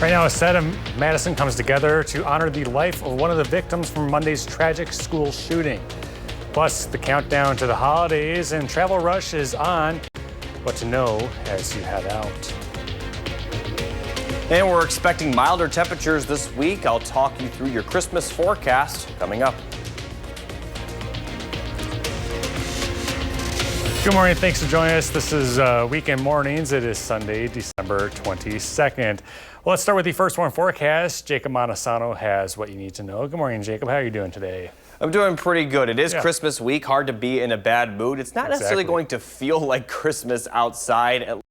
Right now, a set of Madison comes together to honor the life of one of the victims from Monday's tragic school shooting. Plus, the countdown to the holidays and travel rush is on. What to know as you head out. And we're expecting milder temperatures this week. I'll talk you through your Christmas forecast coming up. Good morning. Thanks for joining us. This is Weekend Mornings. It is Sunday, December 22nd. Well, let's start with the first one forecast. Jacob Montesano has what you need to know. Good morning, Jacob. How are you doing today? I'm doing pretty good. It is Christmas week. Hard to be in a bad mood. It's not necessarily going to feel like Christmas outside at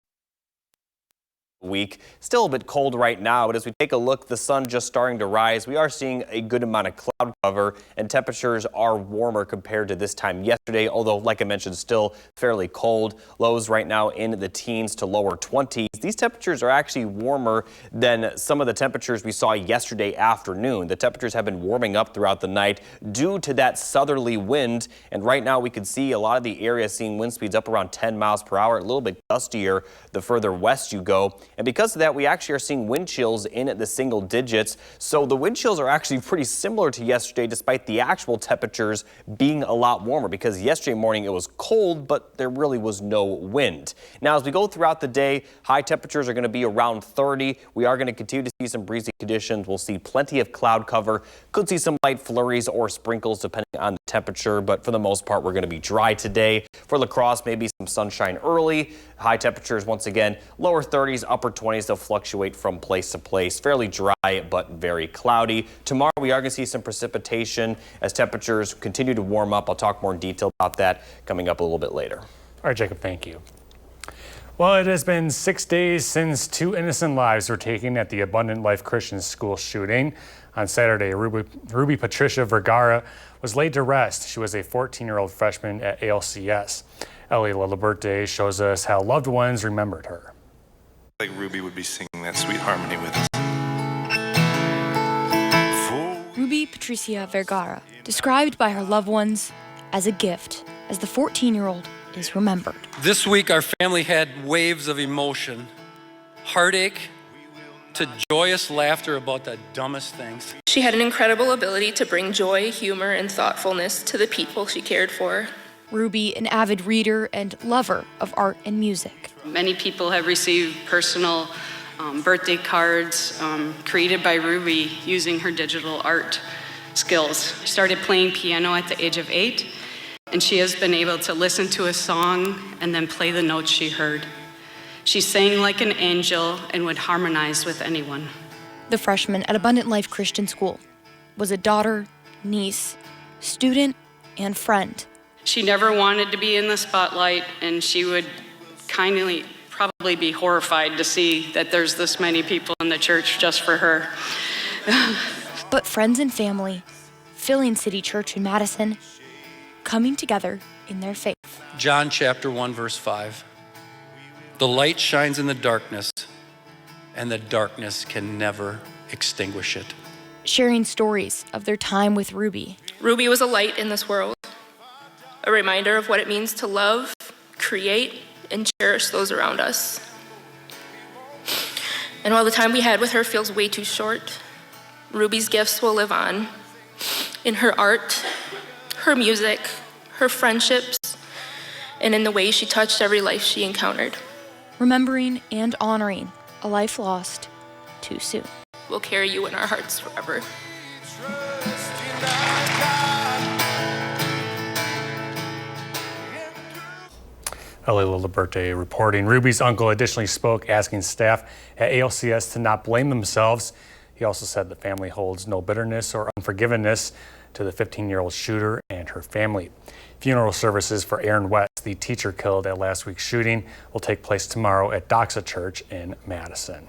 week. Still a bit cold right now, but as we take a look, the sun just starting to rise. We are seeing a good amount of cloud cover, and temperatures are warmer compared to this time yesterday, although, like I mentioned, still fairly cold. Lows right now in the teens to lower 20s. These temperatures are actually warmer than some of the temperatures we saw yesterday afternoon. The temperatures have been warming up throughout the night due to that southerly wind, and right now we can see a lot of the area seeing wind speeds up around 10 miles per hour, a little bit gustier the further west you go. And because of that, we actually are seeing wind chills in at the single digits. So the wind chills are actually pretty similar to yesterday, despite the actual temperatures being a lot warmer, because yesterday morning it was cold, but there really was no wind. Now, as we go throughout the day, high temperatures are going to be around 30. We are going to continue to see some breezy conditions. We'll see plenty of cloud cover. Could see some light flurries or sprinkles depending on the temperature, but for the most part, we're going to be dry today. For La Crosse, maybe some sunshine early. High temperatures, once again, lower 30s, upper 20s. They'll fluctuate from place to place. Fairly dry, but very cloudy. Tomorrow, we are going to see some precipitation as temperatures continue to warm up. I'll talk more in detail about that coming up a little bit later. All right, Jacob, thank you. Well, it has been 6 days since 2 innocent lives were taken at the Abundant Life Christian School shooting. On Saturday, Ruby Patricia Vergara was laid to rest. She was a 14-year-old freshman at ALCS. Ellie Liliberte shows us how loved ones remembered her. Like Ruby would be singing that sweet harmony with us. Ruby Patricia Vergara, described by her loved ones as a gift, as the 14-year-old is remembered. This week, our family had waves of emotion, heartache to joyous laughter about the dumbest things. She had an incredible ability to bring joy, humor, and thoughtfulness to the people she cared for. Ruby, an avid reader and lover of art and music. Many people have received personal birthday cards created by Ruby using her digital art skills. She started playing piano at the age of 8, and she has been able to listen to a song and then play the notes she heard. She sang like an angel and would harmonize with anyone. The freshman at Abundant Life Christian School was a daughter, niece, student, and friend. She never wanted to be in the spotlight, and she would kindly probably be horrified to see that there's this many people in the church just for her. But friends and family, filling City Church in Madison, coming together in their faith. John chapter 1, verse 5. The light shines in the darkness, and the darkness can never extinguish it. Sharing stories of their time with Ruby. Ruby was a light in this world, a reminder of what it means to love, create, and cherish those around us. And while the time we had with her feels way too short, Ruby's gifts will live on in her art, her music, her friendships, and in the way she touched every life she encountered. Remembering and honoring a life lost too soon. We'll carry you in our hearts forever. Ellie Liliberte reporting. Ruby's uncle additionally spoke, asking staff at ALCS to not blame themselves. He also said the family holds no bitterness or unforgiveness to the 15-year-old shooter and her family. Funeral services for Aaron West, the teacher killed at last week's shooting, will take place tomorrow at Doxa Church in Madison.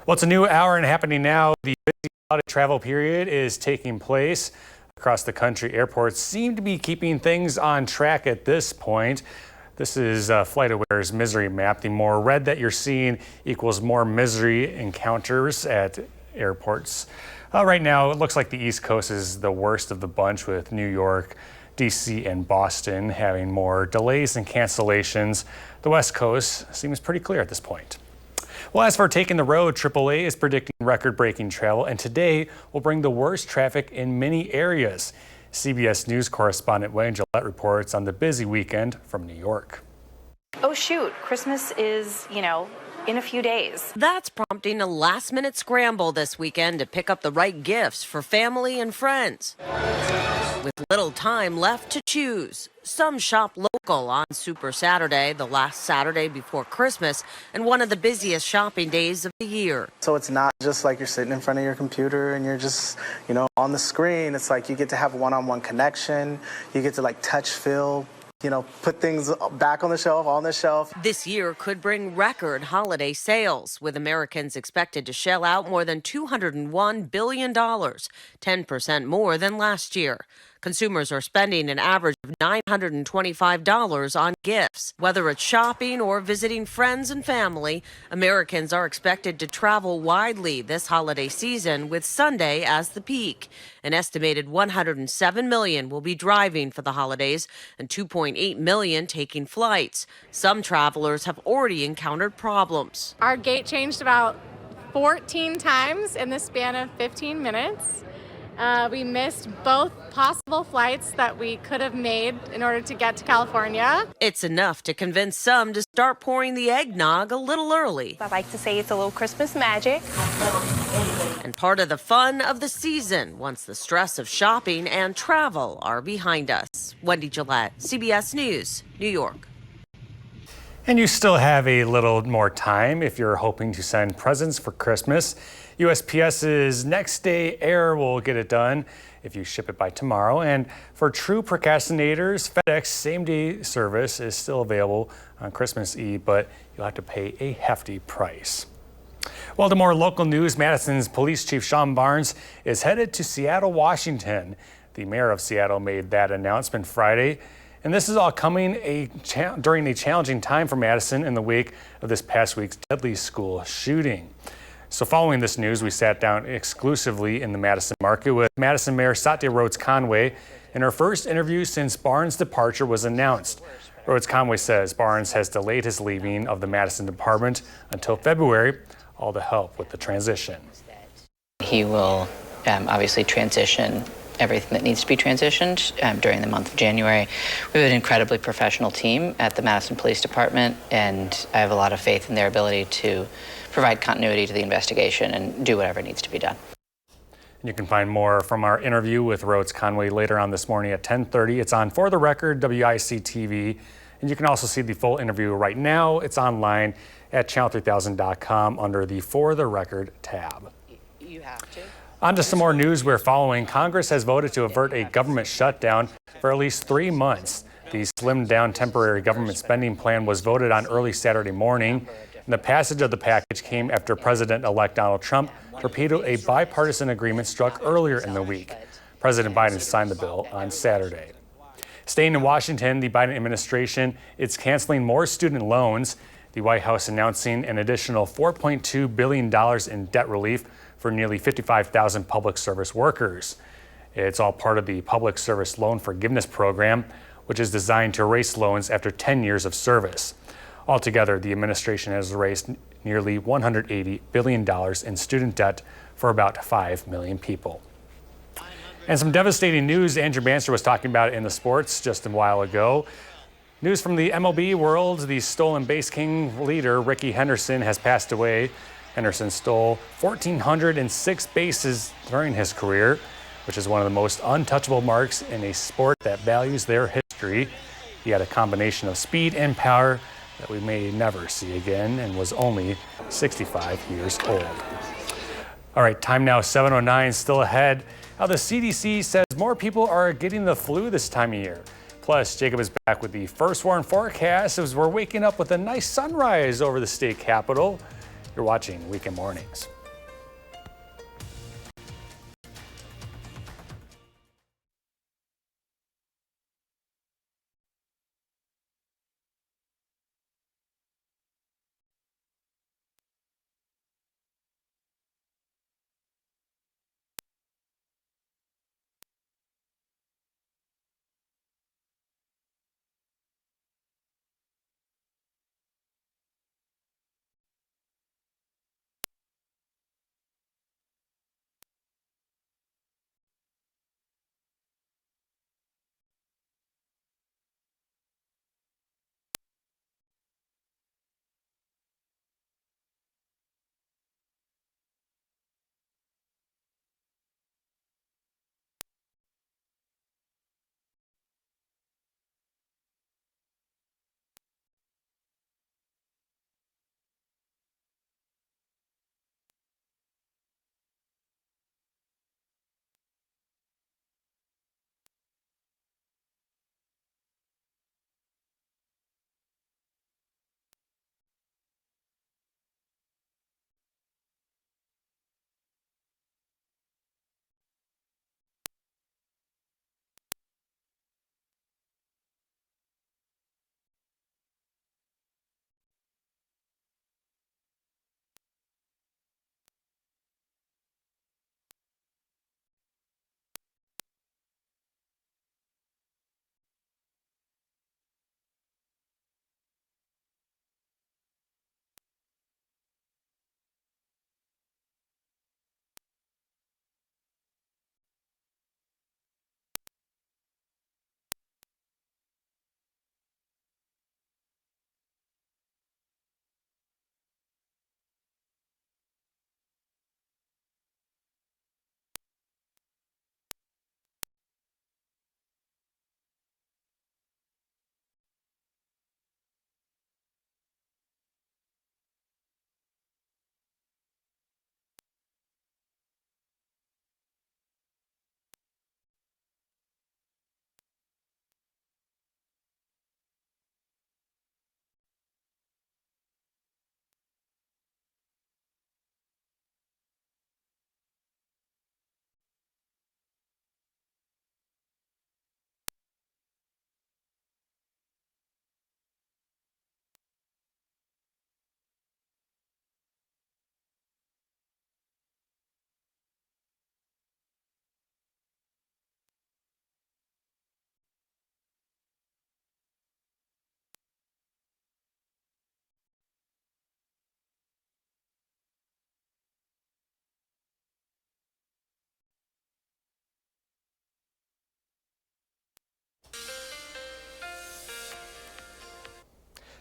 Well, it's a new hour and happening now. The busy holiday travel period is taking place across the country. Airports seem to be keeping things on track at this point. This is FlightAware's misery map. The more red that you're seeing equals more misery encounters at airports. Right now, it looks like the East Coast is the worst of the bunch, with New York, DC, and Boston having more delays and cancellations. The West Coast seems pretty clear at this point. Well, as for taking the road, AAA is predicting record-breaking travel, and today will bring the worst traffic in many areas. CBS News correspondent Wayne Gillette reports on the busy weekend from New York. Oh shoot, Christmas is, in a few days. That's prompting a last-minute scramble this weekend to pick up the right gifts for family and friends. With little time left to choose, some shop local on Super Saturday, the last Saturday before Christmas, and one of the busiest shopping days of the year. So it's not just like you're sitting in front of your computer and you're just, on the screen. It's like you get to have one-on-one connection. You get to touch, feel, put things back on the shelf. This year could bring record holiday sales, with Americans expected to shell out more than $201 billion, 10% more than last year. Consumers are spending an average of $925 on gifts. Whether it's shopping or visiting friends and family, Americans are expected to travel widely this holiday season, with Sunday as the peak. An estimated 107 million will be driving for the holidays and 2.8 million taking flights. Some travelers have already encountered problems. Our gate changed about 14 times in the span of 15 minutes. We missed both possible flights that we could have made in order to get to California. It's enough to convince some to start pouring the eggnog a little early. I like to say it's a little Christmas magic. And part of the fun of the season once the stress of shopping and travel are behind us. Wendy Gillette, CBS News, New York. And you still have a little more time if you're hoping to send presents for Christmas. USPS's next day air will get it done if you ship it by tomorrow. And for true procrastinators, FedEx same-day service is still available on Christmas Eve, but you'll have to pay a hefty price. Well, to more local news, Madison's Police Chief Sean Barnes is headed to Seattle, Washington. The mayor of Seattle made that announcement Friday. And this is all coming during a challenging time for Madison in the wake of this past week's deadly school shooting. So following this news, we sat down exclusively in the Madison market with Madison Mayor Satya Rhodes Conway in her first interview since Barnes' departure was announced. Rhodes Conway says Barnes has delayed his leaving of the Madison department until February, all to help with the transition. He will obviously transition everything that needs to be transitioned during the month of January. We have an incredibly professional team at the Madison Police Department, and I have a lot of faith in their ability to provide continuity to the investigation and do whatever needs to be done. You can find more from our interview with Rhodes Conway later on this morning at 10:30. It's on For the Record, WIC TV, and you can also see the full interview right now. It's online at channel3000.com under the For the Record tab. You have to. On to some more news we're following. Congress has voted to avert a government shutdown for at least 3 months. The slimmed-down temporary government spending plan was voted on early Saturday morning. And the passage of the package came after President-elect Donald Trump torpedoed a bipartisan agreement struck earlier in the week. President Biden signed the bill on Saturday. Staying in Washington, the Biden administration is canceling more student loans. The White House announcing an additional $4.2 billion in debt relief for nearly 55,000 public service workers. It's all part of the Public Service Loan Forgiveness Program, which is designed to erase loans after 10 years of service. Altogether, the administration has raised nearly $180 billion in student debt for about 5 million people. And some devastating news. Andrew Banster was talking about it in the sports just a while ago. News from the MLB world, the stolen base king leader, Rickey Henderson, has passed away. Henderson stole 1,406 bases during his career, which is one of the most untouchable marks in a sport that values their history. He had a combination of speed and power that we may never see again, and was only 65 years old. All right, time now 7:09, still ahead. How the CDC says more people are getting the flu this time of year. Plus, Jacob is back with the first warn forecast as we're waking up with a nice sunrise over the state capitol. You're watching Weekend Mornings.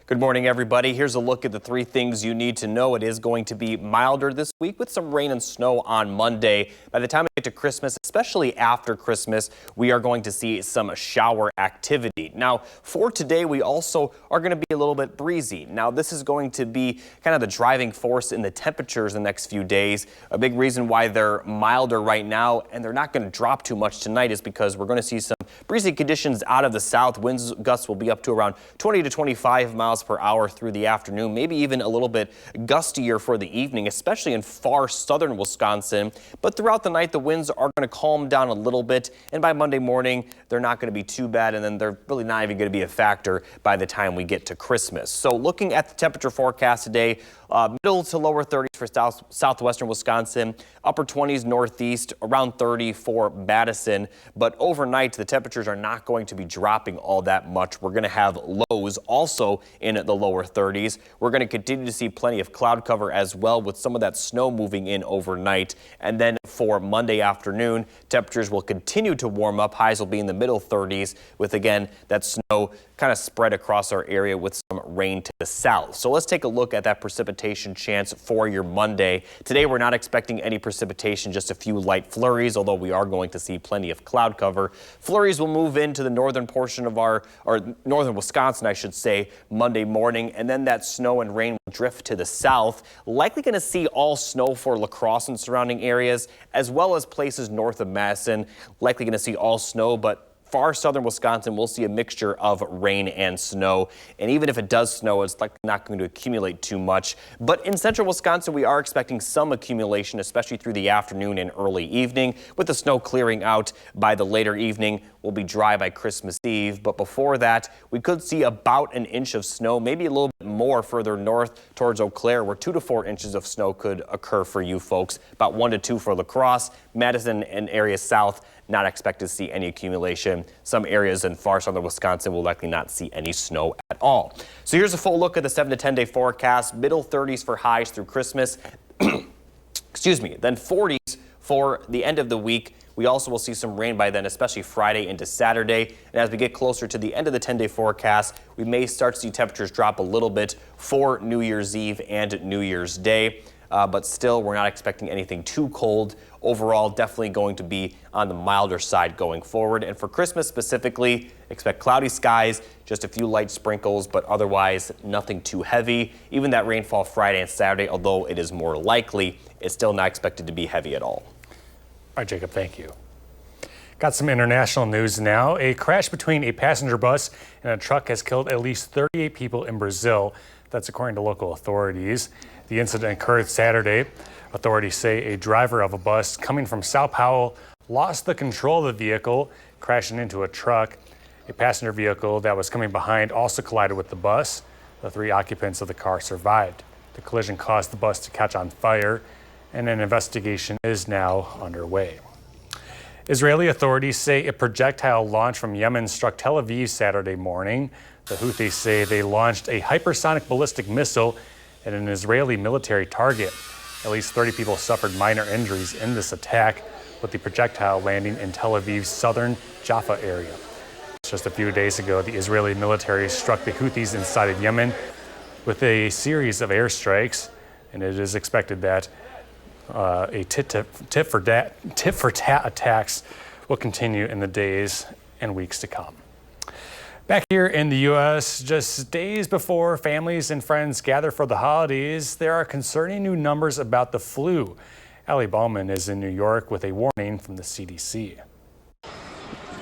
Good morning, everybody. Here's a look at the 3 things you need to know. It is going to be milder this week with some rain and snow on Monday. By the time we get to Christmas, especially after Christmas, we are going to see some shower activity. Now, for today, we also are going to be a little bit breezy. Now, this is going to be kind of the driving force in the temperatures the next few days. A big reason why they're milder right now and they're not going to drop too much tonight is because we're going to see some breezy conditions out of the south. Winds gusts will be up to around 20 to 25 miles per hour through the afternoon, maybe even a little bit gustier for the evening, especially in far southern Wisconsin. But throughout the night, the winds are going to calm down a little bit, and by Monday morning, they're not going to be too bad, and then they're really not even going to be a factor by the time we get to Christmas. So looking at the temperature forecast today, middle to lower 30s for southwestern Wisconsin, upper 20s northeast, around 30 for Madison. But overnight, the temperatures are not going to be dropping all that much. We're going to have lows also in the lower 30s. We're going to continue to see plenty of cloud cover as well, with some of that snow moving in overnight. And then for Monday afternoon, temperatures will continue to warm up. Highs will be in the middle 30s, with again that snow kind of spread across our area with some rain to the south. So let's take a look at that precipitation chance for your Monday. Today we're not expecting any precipitation, just a few light flurries, although we are going to see plenty of cloud cover. Flurries will move into the northern portion of or northern Wisconsin, I should say, Monday morning, and then that snow and rain will drift to the south. Likely going to see all snow for La Crosse and surrounding areas, as well as places north of Madison. Likely going to see all snow, but far southern Wisconsin, we'll see a mixture of rain and snow. And even if it does snow, it's likely not going to accumulate too much. But in central Wisconsin, we are expecting some accumulation, especially through the afternoon and early evening. With the snow clearing out by the later evening, we'll be dry by Christmas Eve. But before that, we could see about an inch of snow, maybe a little bit more further north towards Eau Claire, where 2 to 4 inches of snow could occur for you folks. About 1 to 2 for La Crosse, Madison, and areas south. Not expected to see any accumulation. Some areas in far southern Wisconsin will likely not see any snow at all. So here's a full look at the 7 to 10 day forecast. Middle 30s for highs through Christmas. Excuse me. Then 40s for the end of the week. We also will see some rain by then, especially Friday into Saturday. And as we get closer to the end of the 10-day forecast, we may start to see temperatures drop a little bit for New Year's Eve and New Year's Day. But still, we're not expecting anything too cold. Overall, definitely going to be on the milder side going forward. And for Christmas specifically, expect cloudy skies, just a few light sprinkles, but otherwise nothing too heavy. Even that rainfall Friday and Saturday, although it is more likely, it's still not expected to be heavy at all. All right, Jacob, thank you. Got some international news now. A crash between a passenger bus and a truck has killed at least 38 people in Brazil. That's according to local authorities. The incident occurred Saturday. Authorities say a driver of a bus coming from Sao Paulo lost the control of the vehicle, crashing into a truck. A passenger vehicle that was coming behind also collided with the bus. The 3 occupants of the car survived. The collision caused the bus to catch on fire, and an investigation is now underway. Israeli authorities say a projectile launched from Yemen struck Tel Aviv Saturday morning. The Houthis say they launched a hypersonic ballistic missile at an Israeli military target. At least 30 people suffered minor injuries in this attack, with the projectile landing in Tel Aviv's southern Jaffa area. Just a few days ago, the Israeli military struck the Houthis inside of Yemen with a series of airstrikes, and it is expected that tit for tat attacks will continue in the days and weeks to come. Back here in the U.S., just days before families and friends gather for the holidays, there are concerning new numbers about the flu. Allie Bauman is in New York with a warning from the CDC.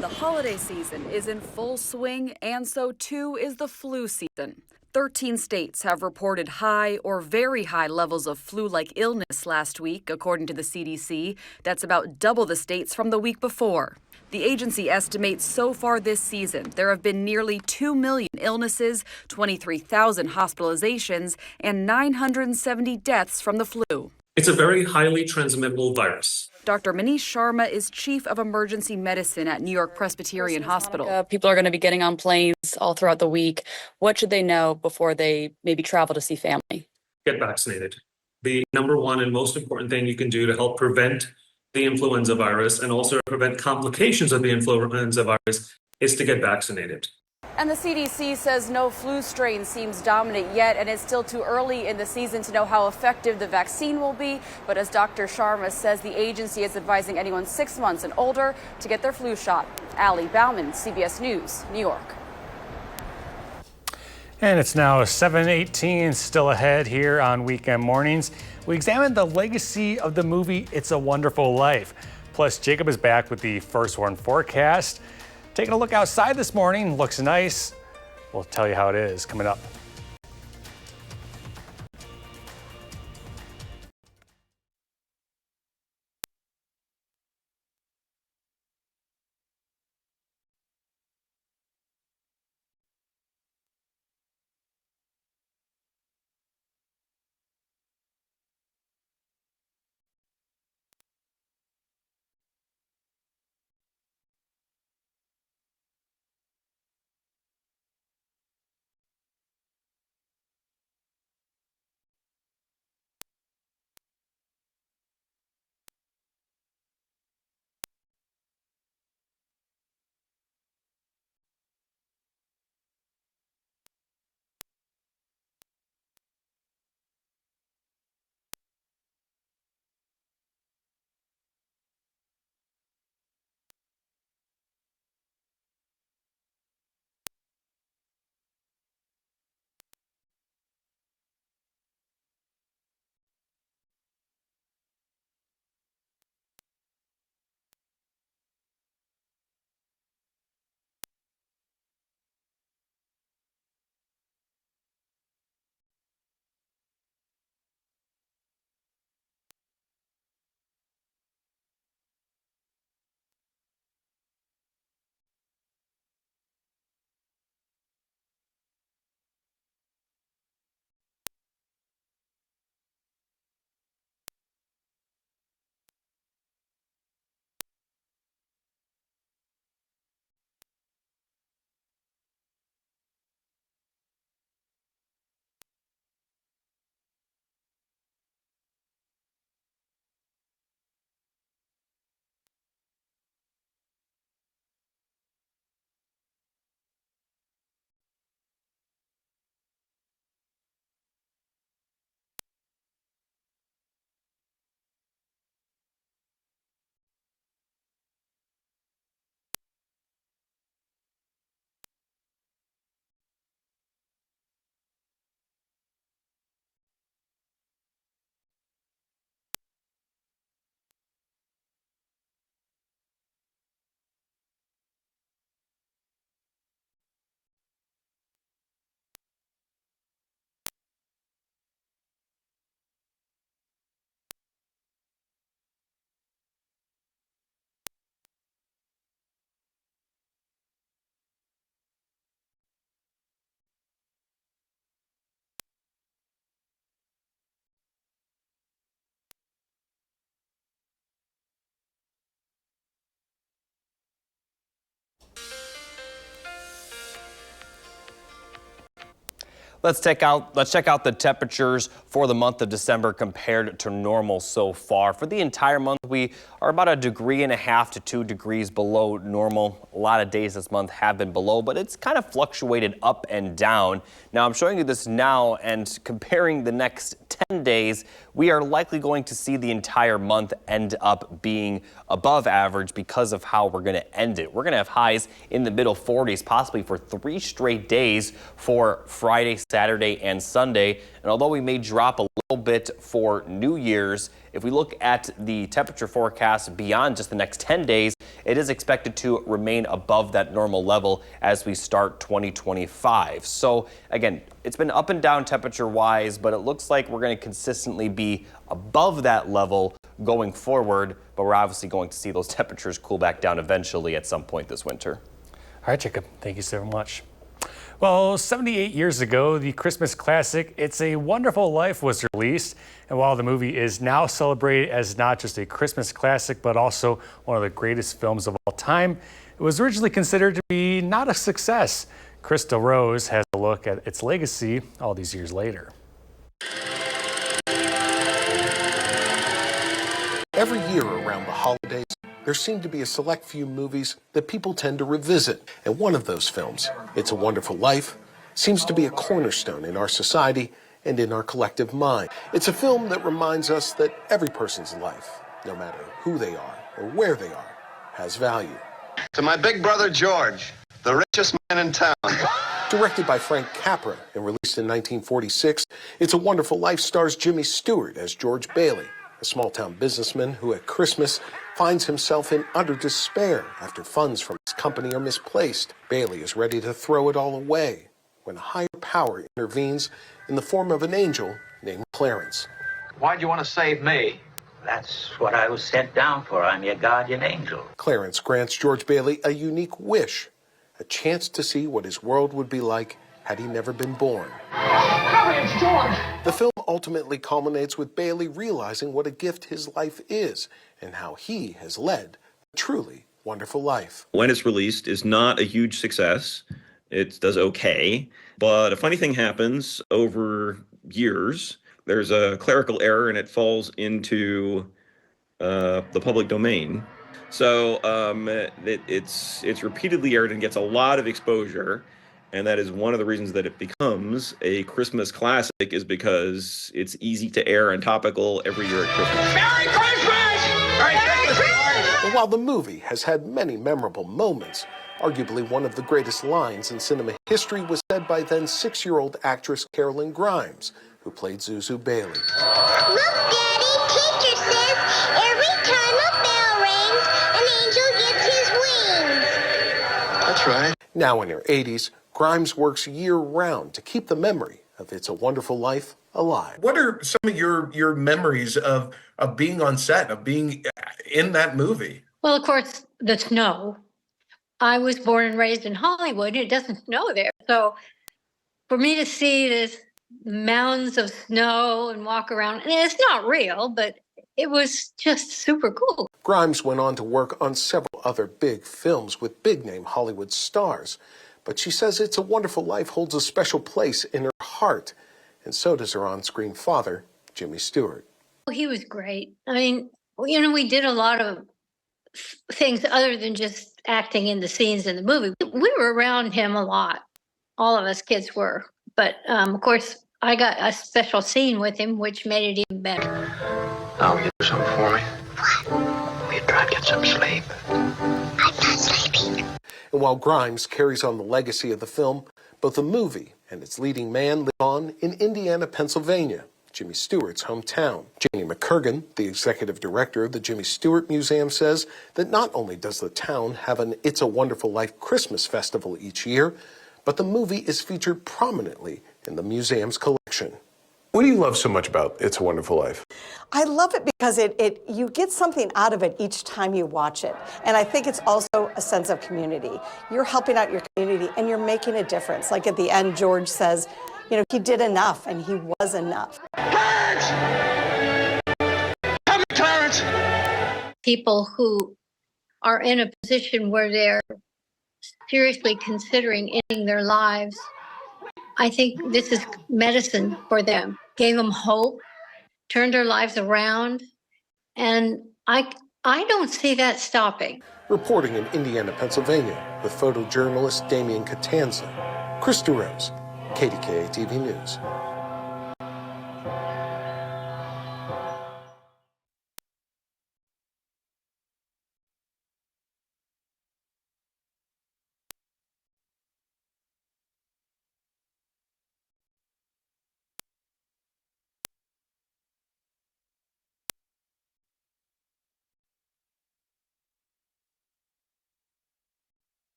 The holiday season is in full swing, and so too is the flu season. 13 states have reported high or very high levels of flu-like illness last week, according to the CDC. That's about double the states from the week before. The agency estimates so far this season there have been nearly 2 million illnesses, 23,000 hospitalizations, and 970 deaths from the flu. It's a very highly transmittable virus. Dr. Manish Sharma is chief of emergency medicine at New York Presbyterian Hospital. People are going to be getting on planes all throughout the week. What should they know before they maybe travel to see family? Get vaccinated. The number one and most important thing you can do to help prevent the influenza virus and also prevent complications of the influenza virus is to get vaccinated. And the CDC says no flu strain seems dominant yet, and it's still too early in the season to know how effective the vaccine will be. But as Dr. Sharma says, the agency is advising anyone 6 months and older to get their flu shot. Allie Bauman, CBS News, New York. And it's now 7:18, still ahead here on Weekend Mornings. We examine the legacy of the movie It's a Wonderful Life. Plus, Jacob is back with the First Warn forecast. Taking a look outside this morning, looks nice. We'll tell you how it is coming up. Let's check out the temperatures for the month of December compared to normal so far. For the entire month, we are about 1.5 degrees to 2 degrees below normal. A lot of days this month have been below, but it's kind of fluctuated up and down. Now, I'm showing you this now, and comparing the next 10 days, we are likely going to see the entire month end up being above average because of how we're going to end it. We're going to have highs in the middle 40s, possibly for 3 straight days for Friday, Saturday, and Sunday. And although we may drop a little bit for New Year's, if we look at the temperature forecast beyond just the next 10 days, it is expected to remain above that normal level as we start 2025. So again, it's been up and down temperature-wise, but it looks like we're going to consistently be above that level going forward, but we're obviously going to see those temperatures cool back down eventually at some point this winter. All right, Jacob, thank you so much. Well, 78 years ago, the Christmas classic It's a Wonderful Life was released. And while the movie is now celebrated as not just a Christmas classic, but also one of the greatest films of all time, it was originally considered to be not a success. Krista Rose has a look at its legacy all these years later. Every year around the holidays, there seem to be a select few movies that people tend to revisit. And one of those films, It's a Wonderful Life, seems to be a cornerstone in our society and in our collective mind. It's a film that reminds us that every person's life, no matter who they are or where they are, has value. To my big brother George, the richest man in town. Directed by Frank Capra and released in 1946, It's a Wonderful Life stars Jimmy Stewart as George Bailey, a small-town businessman who at Christmas finds himself in utter despair after funds from his company are misplaced. Bailey is ready to throw it all away when a higher power intervenes in the form of an angel named Clarence. Why'd you want to save me? That's what I was sent down for. I'm your guardian angel. Clarence grants George Bailey a unique wish, a chance to see what his world would be like had he never been born. Hurry, it's George! The film ultimately culminates with Bailey realizing what a gift his life is and how he has led a truly wonderful life. When it's released, is not a huge success. It does okay, but a funny thing happens over years. There's a clerical error and it falls into the public domain. So it's repeatedly aired and gets a lot of exposure. And that is one of the reasons that it becomes a Christmas classic, is because it's easy to air and topical every year at Christmas. Merry Christmas! Merry Christmas! And while the movie has had many memorable moments, arguably one of the greatest lines in cinema history was said by then 6-year-old actress Carolyn Grimes, who played Zuzu Bailey. Look, Daddy, teacher says every time a bell rings, an angel gets his wings. That's right. Now in her 80s, Grimes works year-round to keep the memory of It's a Wonderful Life alive. What are some of your memories of being on set, of being in that movie? Well, of course, the snow. I was born and raised in Hollywood. It doesn't snow there. So for me to see this mounds of snow and walk around, and it's not real, but it was just super cool. Grimes went on to work on several other big films with big-name Hollywood stars. But she says It's a Wonderful Life holds a special place in her heart. And so does her on-screen father, Jimmy Stewart. He was great. I mean, you know, we did a lot of things other than just acting in the scenes in the movie. We were around him a lot. All of us kids were. But, of course, I got a special scene with him, which made it even better. Now, will you do something for me? Will you try to get some sleep? I'm not sleeping. And while Grimes carries on the legacy of the film, both the movie and its leading man live on in Indiana, Pennsylvania, Jimmy Stewart's hometown. Janie McCurgan, the executive director of the Jimmy Stewart Museum, says that not only does the town have an It's a Wonderful Life Christmas festival each year, but the movie is featured prominently in the museum's collection. What do you love so much about It's a Wonderful Life? I love it because you get something out of it each time you watch it. And I think it's also a sense of community. You're helping out your community and you're making a difference. Like at the end, George says, you know, he did enough and he was enough. Clarence! Come here, Clarence! People who are in a position where they're seriously considering ending their lives, I think this is medicine for them. Gave them hope, turned their lives around, and I don't see that stopping. Reporting in Indiana, Pennsylvania, with photojournalist Damian Catanza, Krista Rose, KDKA TV News.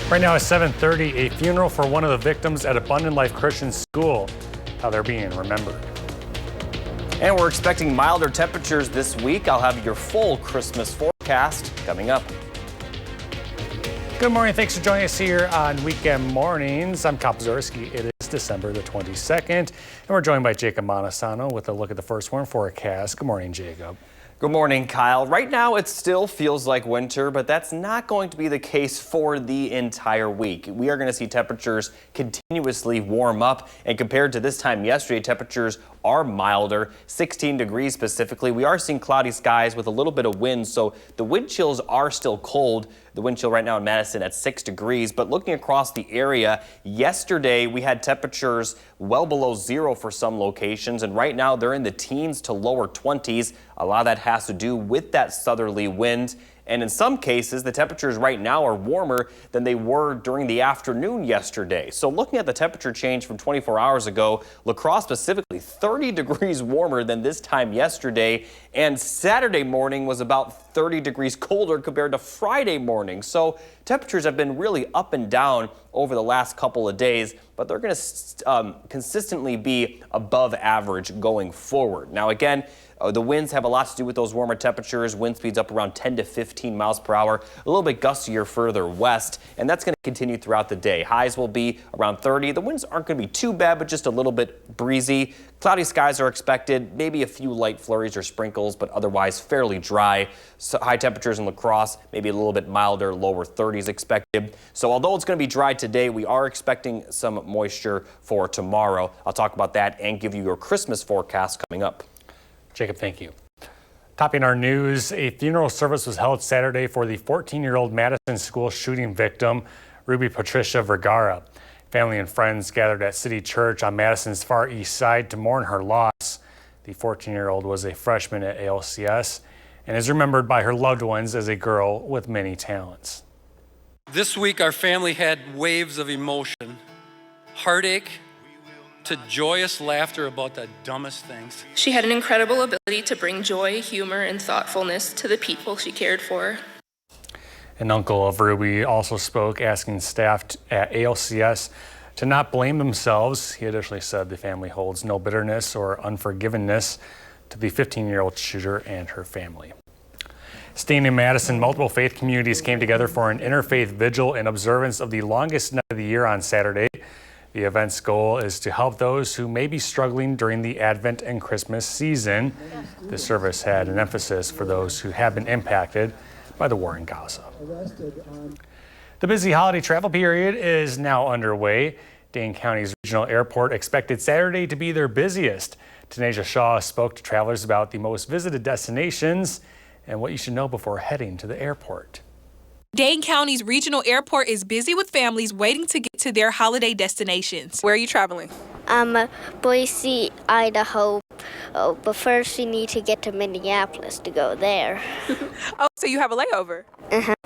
Right now at 7:30, a funeral for one of the victims at Abundant Life Christian School, how they're being remembered. And we're expecting milder temperatures this week. I'll have your full Christmas forecast coming up. Good morning. Thanks for joining us here on Weekend Mornings. I'm Kyle Pazorski. It is December the 22nd, and we're joined by Jacob Montesano with a look at the first warm forecast. Good morning, Jacob. Good morning, Kyle. Right now, it still feels like winter, but that's not going to be the case for the entire week. We are going to see temperatures continuously warm up, and compared to this time yesterday, temperatures are milder, 16 degrees specifically. We are seeing cloudy skies with a little bit of wind, so the wind chills are still cold. The wind chill right now in Madison at 6 degrees, but looking across the area, yesterday we had temperatures well below zero for some locations, and right now they're in the teens to lower 20s. A lot of that has to do with that southerly wind. And in some cases, the temperatures right now are warmer than they were during the afternoon yesterday. So looking at the temperature change from 24 hours ago, La Crosse specifically 30 degrees warmer than this time yesterday. And Saturday morning was about 30 degrees colder compared to Friday morning. So temperatures have been really up and down over the last couple of days, but they're going to consistently be above average going forward. Now, again, the winds have a lot to do with those warmer temperatures. Wind speeds up around 10 to 15 miles per hour, a little bit gustier further west, and that's going to continue throughout the day. Highs will be around 30. The winds aren't going to be too bad, but just a little bit breezy. Cloudy skies are expected, maybe a few light flurries or sprinkles, but otherwise fairly dry. So high temperatures in La Crosse, maybe a little bit milder, lower 30s expected. So although it's going to be dry today, we are expecting some moisture for tomorrow. I'll talk about that and give you your Christmas forecast coming up. Jacob, thank you. Topping our news, a funeral service was held Saturday for the 14-year-old Madison school shooting victim, Ruby Patricia Vergara. Family and friends gathered at City Church on Madison's far east side to mourn her loss. The 14-year-old was a freshman at ALCS and is remembered by her loved ones as a girl with many talents. This week, our family had waves of emotion, heartache, to joyous laughter about the dumbest things. She had an incredible ability to bring joy, humor, and thoughtfulness to the people she cared for. An uncle of Ruby also spoke, asking staff at ALCS to not blame themselves. He additionally said the family holds no bitterness or unforgiveness to the 15-year-old shooter and her family. Staying in Madison, multiple faith communities came together for an interfaith vigil in observance of the longest night of the year on Saturday. The event's goal is to help those who may be struggling during the Advent and Christmas season. The service had an emphasis for those who have been impacted by the war in Gaza. The busy holiday travel period is now underway. Dane County's regional airport expected Saturday to be their busiest. Tanisha Shaw spoke to travelers about the most visited destinations and what you should know before heading to the airport. Dane County's regional airport is busy with families waiting to get to their holiday destinations. Where are you traveling? Boise, Idaho. Oh, but first we need to get to Minneapolis to go there. Oh, so you have a layover?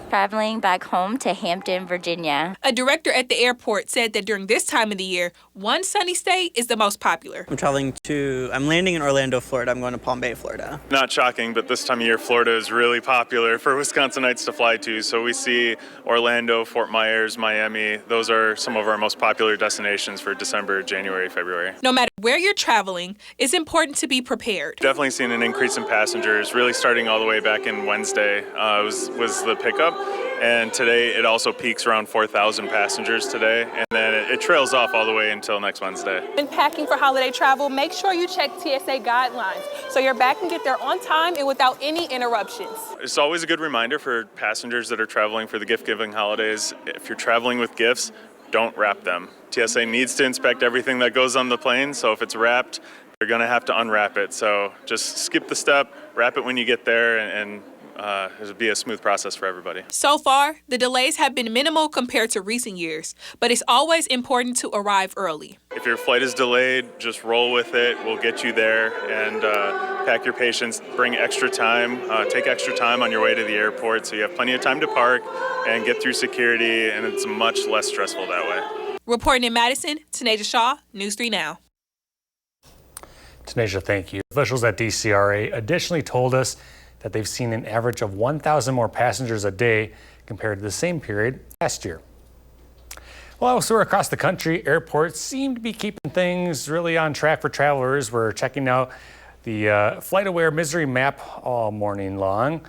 Traveling back home to Hampton, Virginia. A director at the airport said that during this time of the year, one sunny state is the most popular. I'm landing in Orlando, Florida. I'm going to Palm Bay, Florida. Not shocking, but this time of year, Florida is really popular for Wisconsinites to fly to. So we see Orlando, Fort Myers, Miami. Those are some of our most popular destinations for December, January, February. No matter where you're traveling, it's important to be prepared. Definitely seen an increase in passengers, really starting all the way back in Wednesday was the pickup. And today it also peaks around 4,000 passengers today, and then it trails off all the way until next Wednesday. When packing for holiday travel, make sure you check TSA guidelines so your bag can get there on time and without any interruptions. It's always a good reminder for passengers that are traveling for the gift-giving holidays. If you're traveling with gifts, don't wrap them. TSA needs to inspect everything that goes on the plane, so if it's wrapped, they're going to have to unwrap it. So just skip the step, wrap it when you get there, and it'll be a smooth process for everybody. So far, the delays have been minimal compared to recent years, but it's always important to arrive early. If your flight is delayed, just roll with it. We'll get you there, and pack your patience. Bring extra time. Take extra time on your way to the airport so you have plenty of time to park and get through security, and it's much less stressful that way. Reporting in Madison, Tanisha Shaw, News 3 Now. Tanisha, thank you. Officials at DCRA additionally told us that they've seen an average of 1,000 more passengers a day compared to the same period last year. Well, elsewhere across the country, airports seem to be keeping things really on track for travelers. We're checking out the FlightAware Misery map all morning long.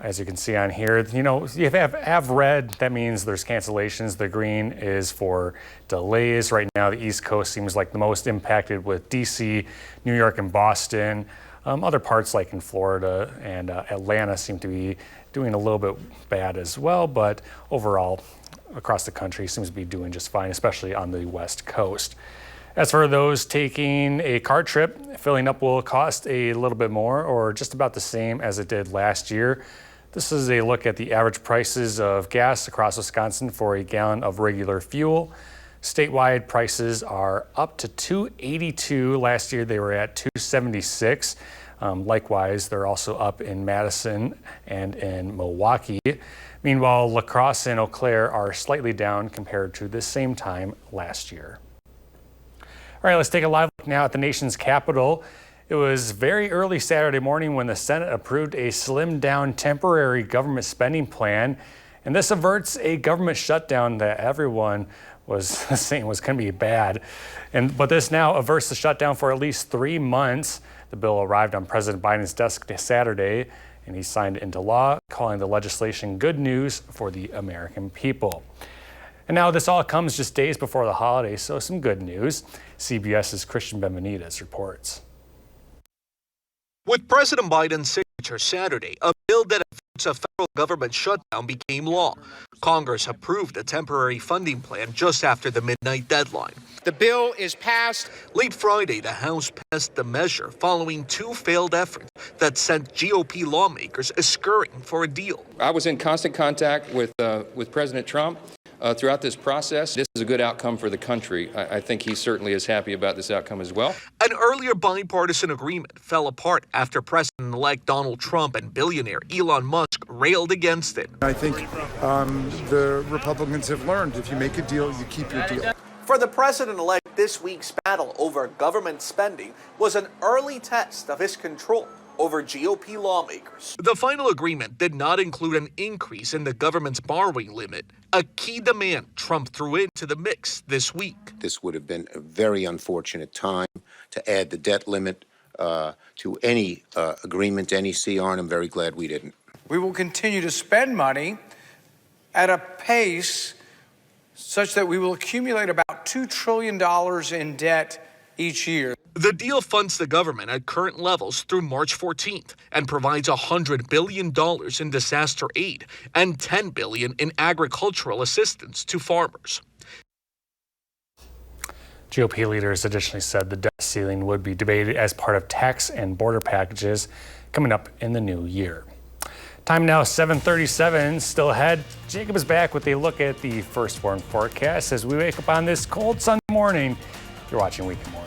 As you can see on here, you know, you have red, that means there's cancellations. The green is for delays. Right now, the East Coast seems like the most impacted with DC, New York, and Boston. Other parts like in Florida and Atlanta seem to be doing a little bit bad as well, but overall, across the country seems to be doing just fine, especially on the West Coast. As for those taking a car trip, filling up will cost a little bit more or just about the same as it did last year. This is a look at the average prices of gas across Wisconsin for a gallon of regular fuel. Statewide prices are up to $2.82. Last year they were at $2.76. Likewise, they're also up in Madison and in Milwaukee. Meanwhile, La Crosse and Eau Claire are slightly down compared to the same time last year. All right, let's take a live look now at the nation's capital. It was very early Saturday morning when the Senate approved a slimmed-down temporary government spending plan, and this averts a government shutdown that everyone was saying was going to be bad. But this now averts the shutdown for at least 3 months. The bill arrived on President Biden's desk Saturday, and he signed it into law, calling the legislation good news for the American people. And now this all comes just days before the holidays, so some good news. CBS's Christian Benvenides reports. With President Biden's signature Saturday, a bill that averts a federal government shutdown became law. Congress approved a temporary funding plan just after the midnight deadline. The bill is passed. Late Friday, the House passed the measure following 2 failed efforts that sent GOP lawmakers scurrying for a deal. I was in constant contact with President Trump throughout this process. This is a good outcome for the country. I think he certainly is happy about this outcome as well. An earlier bipartisan agreement fell apart after President-elect Donald Trump and billionaire Elon Musk railed against it. I think the Republicans have learned if you make a deal, you keep your deal. For the president-elect, this week's battle over government spending was an early test of his control over GOP lawmakers. The final agreement did not include an increase in the government's borrowing limit, a key demand Trump threw into the mix this week. This would have been a very unfortunate time to add the debt limit to any agreement, to any CR, and I'm very glad we didn't. We will continue to spend money at a pace such that we will accumulate about $2 trillion in debt each year. The deal funds the government at current levels through March 14th and provides $100 billion in disaster aid and $10 billion in agricultural assistance to farmers. GOP leaders additionally said the debt ceiling would be debated as part of tax and border packages coming up in the new year. Time now 7:37, still ahead. Jacob is back with a look at the firstborn forecast as we wake up on this cold Sunday morning. You're watching Weekend Mornings.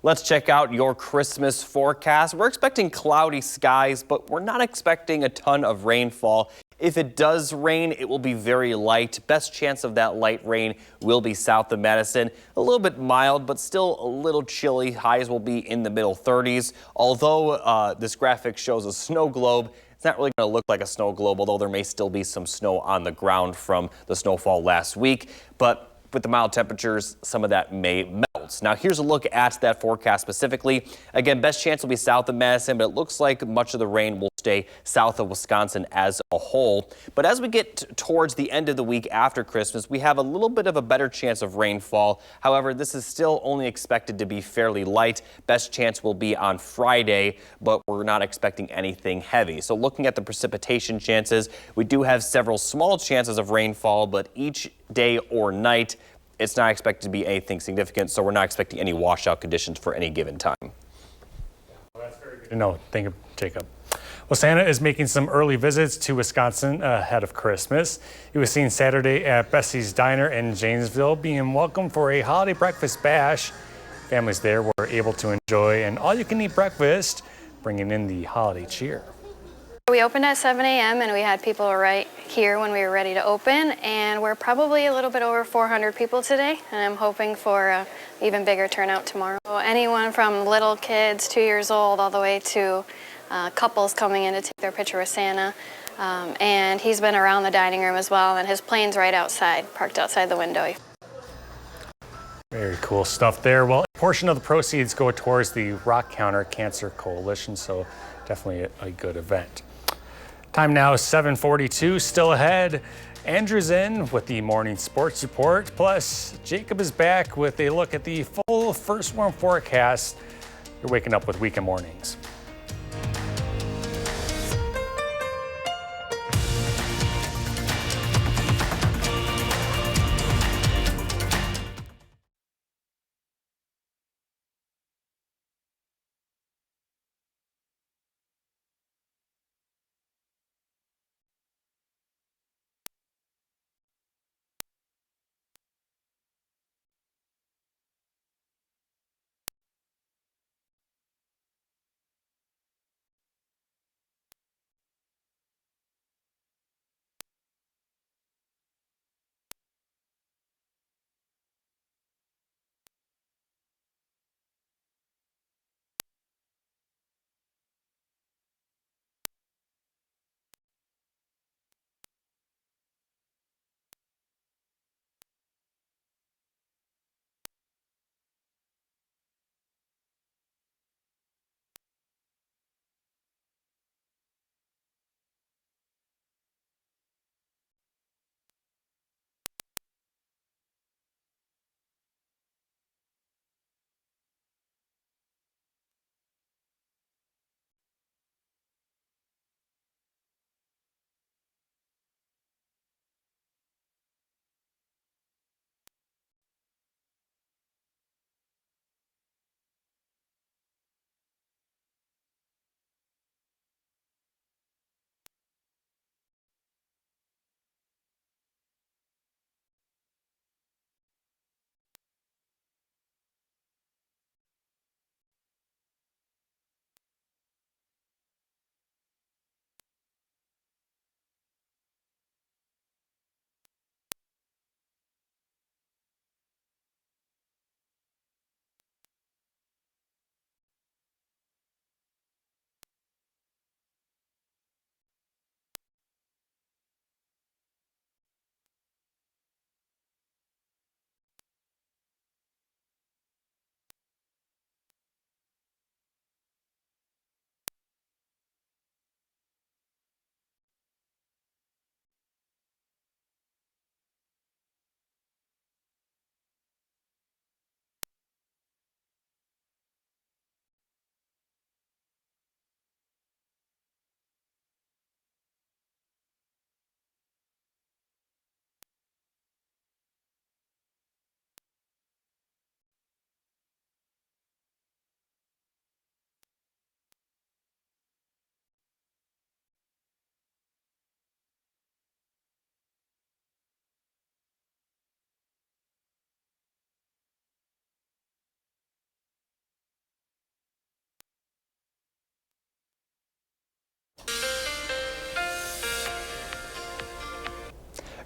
Let's check out your Christmas forecast. We're expecting cloudy skies, but we're not expecting a ton of rainfall. If it does rain, it will be very light. Best chance of that light rain will be south of Madison. A little bit mild, but still a little chilly. Highs will be in the middle 30s. Although this graphic shows a snow globe, it's not really going to look like a snow globe, although there may still be some snow on the ground from the snowfall last week. But with the mild temperatures, some of that may melt. Now here's a look at that forecast specifically. Again, best chance will be south of Madison, but it looks like much of the rain will stay south of Wisconsin as a whole. But as we get towards the end of the week after Christmas, we have a little bit of a better chance of rainfall. However, this is still only expected to be fairly light. Best chance will be on Friday, but we're not expecting anything heavy. So looking at the precipitation chances, we do have several small chances of rainfall, but each day or night, it's not expected to be anything significant, so we're not expecting any washout conditions for any given time. Well, that's very good to know. Thank you, Jacob. Well, Santa is making some early visits to Wisconsin ahead of Christmas. He was seen Saturday at Bessie's Diner in Janesville, being welcomed for a holiday breakfast bash. Families there were able to enjoy an all-you-can-eat breakfast, bringing in the holiday cheer. We opened at 7 a.m. and we had people right here when we were ready to open, and we're probably a little bit over 400 people today, and I'm hoping for an even bigger turnout tomorrow. Anyone from little kids, 2 years old, all the way to couples coming in to take their picture with Santa, and he's been around the dining room as well, and his plane's right outside, parked outside the window. Very cool stuff there. Well, a portion of the proceeds go towards the Rock Counter Cancer Coalition, so definitely a good event. Time now is 7:42, still ahead. Andrew's in with the morning sports report, plus Jacob is back with a look at the full first warm forecast. You're waking up with Weekend Mornings.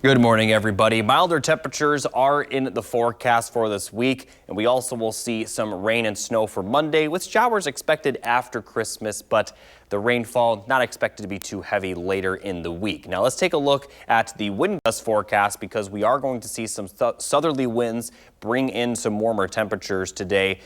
Good morning, everybody. Milder temperatures are in the forecast for this week, and we also will see some rain and snow for Monday, with showers expected after Christmas, but the rainfall not expected to be too heavy later in the week. Now let's take a look at the wind gust forecast, because we are going to see some southerly winds bring in some warmer temperatures today.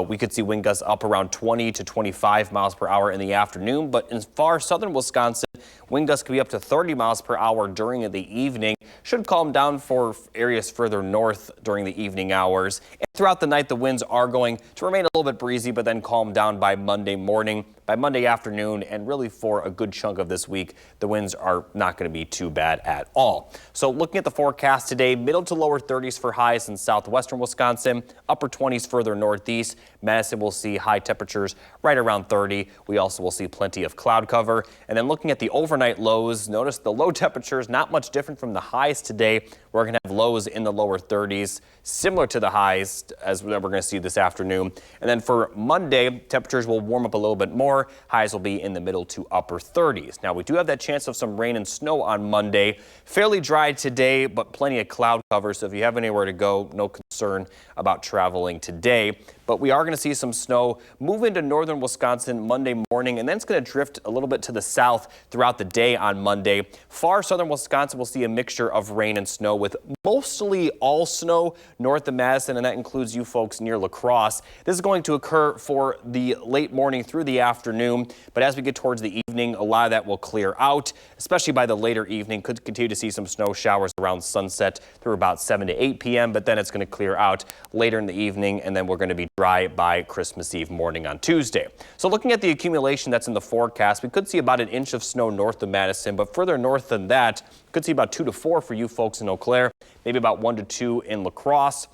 We could see wind gusts up around 20 to 25 miles per hour in the afternoon, but in far southern Wisconsin, wind gusts could be up to 30 miles per hour during the evening. Should calm down for areas further north during the evening hours. And throughout the night, the winds are going to remain a little bit breezy, but then calm down by Monday morning. By Monday afternoon, and really for a good chunk of this week, the winds are not going to be too bad at all. So looking at the forecast today, middle to lower 30s for highs in southwestern Wisconsin, upper 20s further northeast. Madison will see high temperatures right around 30. We also will see plenty of cloud cover. And then looking at the overnight lows, notice the low temperatures not much different from the highs today. We're going to have lows in the lower 30s, similar to the highs as we're going to see this afternoon. And then for Monday, temperatures will warm up a little bit more. Highs will be in the middle to upper 30s. Now, we do have that chance of some rain and snow on Monday. Fairly dry today, but plenty of cloud cover. So if you have anywhere to go, no concern about traveling today. But we are going to see some snow move into northern Wisconsin Monday morning, and then it's going to drift a little bit to the south throughout the day on Monday. Far southern Wisconsin will see a mixture of rain and snow, with mostly all snow north of Madison, and that includes you folks near La Crosse. This is going to occur for the late morning through the afternoon, but as we get towards the evening, a lot of that will clear out, especially by the later evening. Could continue to see some snow showers around sunset through about 7 to 8 p.m., but then it's going to clear out later in the evening, and then we're going to be dry by Christmas Eve morning on Tuesday. So looking at the accumulation that's in the forecast, we could see about an inch of snow north of Madison, but further north than that, could see about 2 to 4 for you folks in Eau Claire, maybe about 1 to 2 in La Crosse.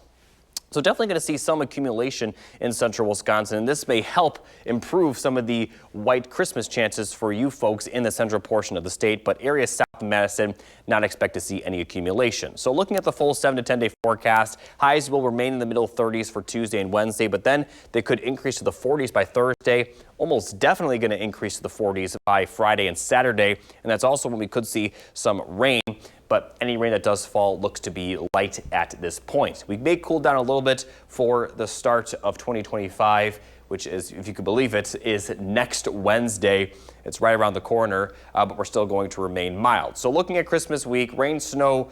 So definitely going to see some accumulation in central Wisconsin, and this may help improve some of the white Christmas chances for you folks in the central portion of the state, but areas south of Madison, not expect to see any accumulation. So looking at the full 7 to 10 day forecast, highs will remain in the middle 30s for Tuesday and Wednesday, but then they could increase to the 40s by Thursday, almost definitely going to increase to the 40s by Friday and Saturday, and that's also when we could see some rain. But any rain that does fall looks to be light at this point. We may cool down a little bit for the start of 2025, which is, if you could believe it, is next Wednesday. It's right around the corner, but we're still going to remain mild. So looking at Christmas week, rain, snow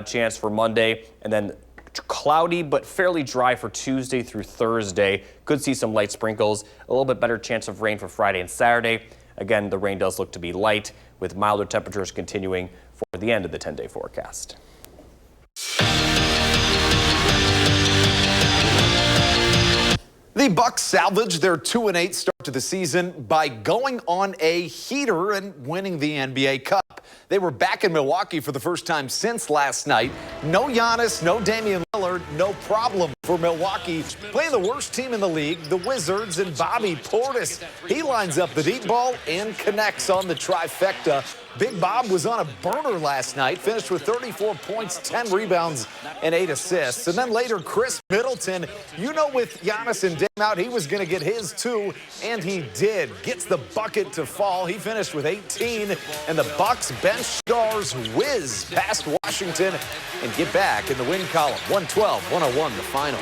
chance for Monday, and then cloudy but fairly dry for Tuesday through Thursday. Could see some light sprinkles, a little bit better chance of rain for Friday and Saturday. Again, the rain does look to be light, with milder temperatures continuing for the end of the 10-day forecast. The Bucks salvaged their 2-8 start to the season by going on a heater and winning the NBA Cup. They were back in Milwaukee for the first time since last night. No Giannis, no Damian Lillard, no problem for Milwaukee. Playing the worst team in the league, the Wizards, and Bobby Portis. He lines up the deep ball and connects on the trifecta. Big Bob was on a burner last night, finished with 34 points, 10 rebounds, and 8 assists. And then later, Chris Middleton, you know, with Giannis and Dame out, he was going to get his too, and he did. Gets the bucket to fall. He finished with 18, and the Bucks bench stars whiz past Washington and get back in the win column. 112-101 the final.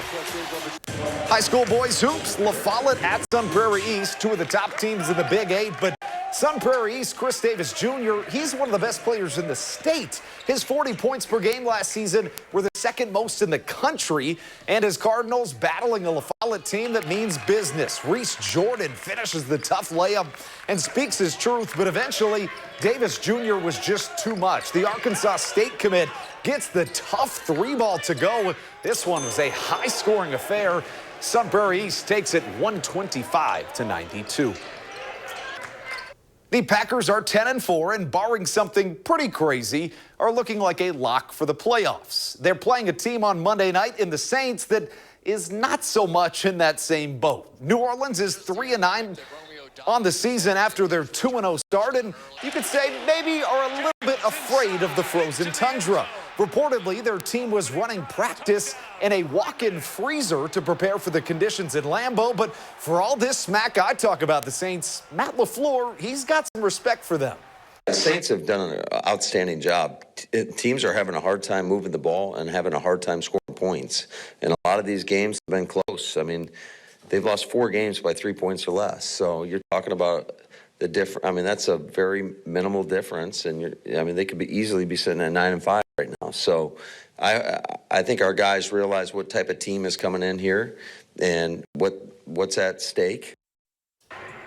High school boys hoops, La Follette at Sun Prairie East, two of the top teams in the Big 8, but Sun Prairie East, Chris Davis Jr., he's one of the best players in the state. His 40 points per game last season were the second most in the country, and his Cardinals battling a La Follette team that means business. Reese Jordan finishes the tough layup and speaks his truth, but eventually Davis Jr. was just too much. The Arkansas State commit gets the tough three ball to go. This one was a high-scoring affair. Sun Prairie East takes it 125-92. The Packers are 10-4 and, barring something pretty crazy, are looking like a lock for the playoffs. They're playing a team on Monday night in the Saints that is not so much in that same boat. New Orleans is 3-9 on the season after their 2-0 start, and you could say maybe are a little bit afraid of the frozen tundra. Reportedly, their team was running practice in a walk-in freezer to prepare for the conditions in Lambeau. But for all this smack I talk about the Saints, Matt LaFleur, he's got some respect for them. The Saints have done an outstanding job. Teams are having a hard time moving the ball and having a hard time scoring points. And a lot of these games have been close. I mean, they've lost 4 games by 3 points or less. So you're talking about the difference. I mean, that's a very minimal difference. And they could easily be sitting at 9-5 right now. So I think our guys realize what type of team is coming in here and what's at stake.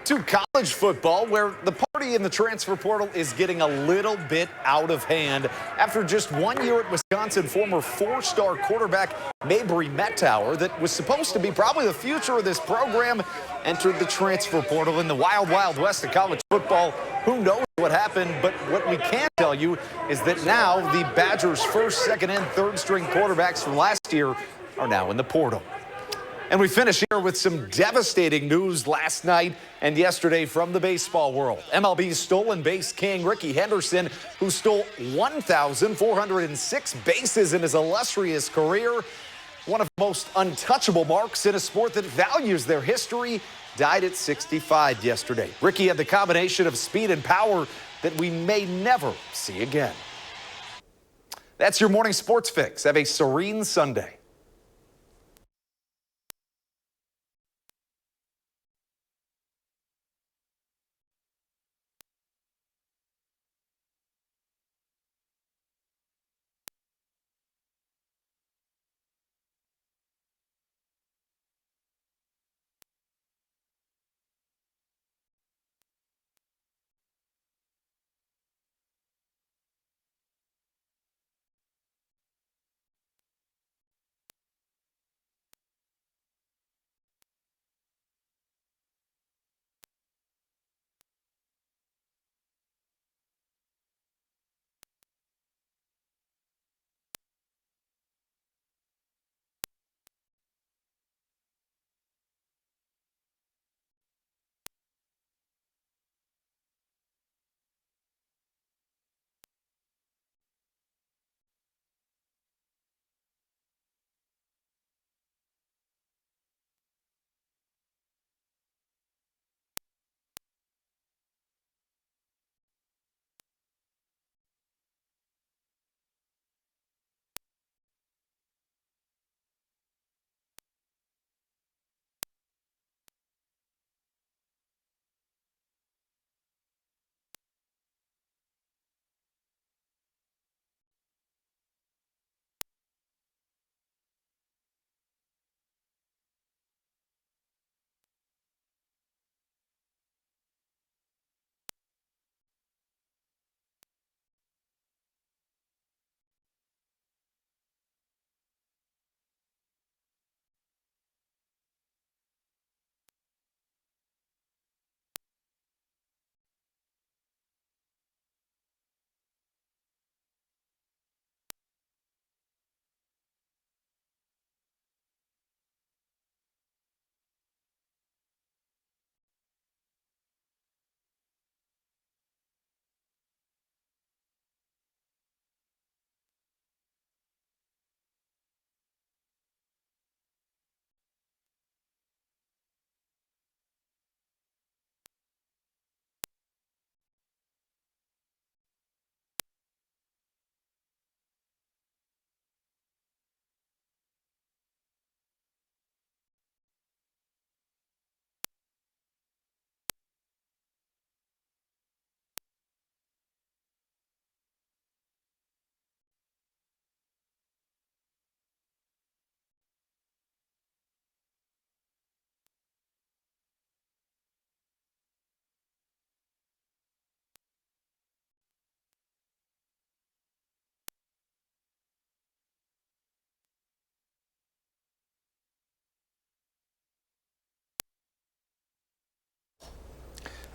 To college football, where the party in the transfer portal is getting a little bit out of hand. After just 1 year at Wisconsin, former 4-star quarterback Mabry Mettauer, that was supposed to be probably the future of this program, entered the transfer portal in the wild, wild west of college football. Who knows what happened, but what we can tell you is that now the Badgers' first, second, and third-string quarterbacks from last year are now in the portal. And we finish here with some devastating news last night and yesterday from the baseball world. MLB's stolen base king, Rickey Henderson, who stole 1,406 bases in his illustrious career, one of the most untouchable marks in a sport that values their history, died at 65 yesterday. Rickey had the combination of speed and power that we may never see again. That's your morning sports fix. Have a serene Sunday.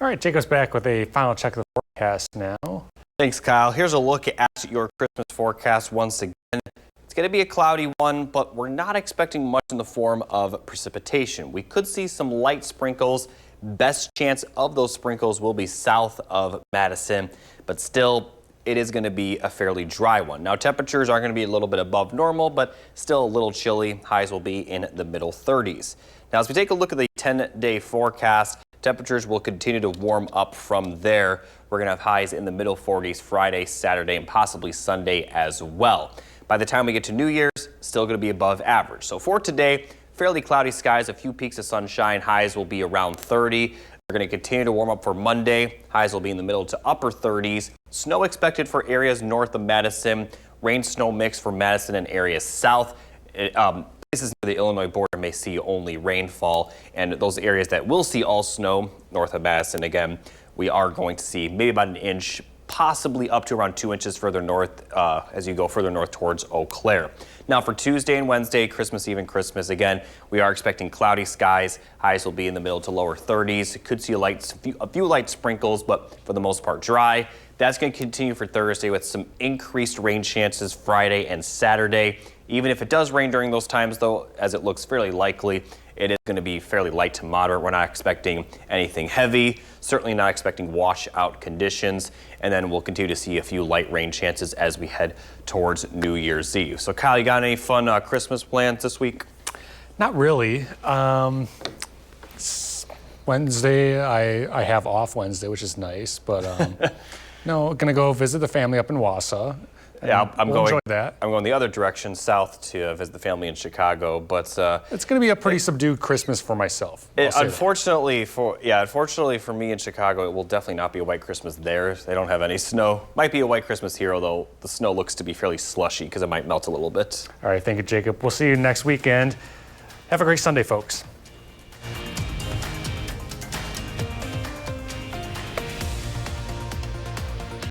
All right, take us back with a final check of the forecast now. Thanks, Kyle. Here's a look at your Christmas forecast once again. It's going to be a cloudy one, but we're not expecting much in the form of precipitation. We could see some light sprinkles. Best chance of those sprinkles will be south of Madison, but still, it is going to be a fairly dry one. Now, temperatures are going to be a little bit above normal, but still a little chilly. Highs will be in the middle 30s. Now, as we take a look at the 10-day forecast, Temperatures will continue to warm up from there. We're going to have highs in the middle 40s Friday, Saturday, and possibly Sunday as well. By the time we get to New Year's, still going to be above average. So for today, fairly cloudy skies, a few peaks of sunshine. Highs will be around 30. We're going to continue to warm up for Monday. Highs will be in the middle to upper 30s. Snow expected for areas north of Madison. Rain snow mix for Madison and areas south. Places near the Illinois border may see only rainfall, and those areas that will see all snow north of Madison, again, we are going to see maybe about an inch, possibly up to around 2 inches further north as you go further north towards Eau Claire. Now for Tuesday and Wednesday, Christmas Eve and Christmas, again, we are expecting cloudy skies. Highs will be in the middle to lower 30s. Could see a few light sprinkles, but for the most part dry. That's going to continue for Thursday with some increased rain chances Friday and Saturday. Even if it does rain during those times, though, as it looks fairly likely, it is going to be fairly light to moderate. We're not expecting anything heavy, certainly not expecting washout conditions, and then we'll continue to see a few light rain chances as we head towards New Year's Eve. So, Kyle, you got any fun Christmas plans this week? Not really. Wednesday, I have off Wednesday, which is nice, but no, gonna go visit the family up in Wausau. Yeah, enjoy that. I'm going the other direction, south, to visit the family in Chicago. But it's going to be a pretty subdued Christmas for myself. Unfortunately for me in Chicago, it will definitely not be a white Christmas there. They don't have any snow. Might be a white Christmas here, although the snow looks to be fairly slushy because it might melt a little bit. All right, thank you, Jacob. We'll see you next weekend. Have a great Sunday, folks.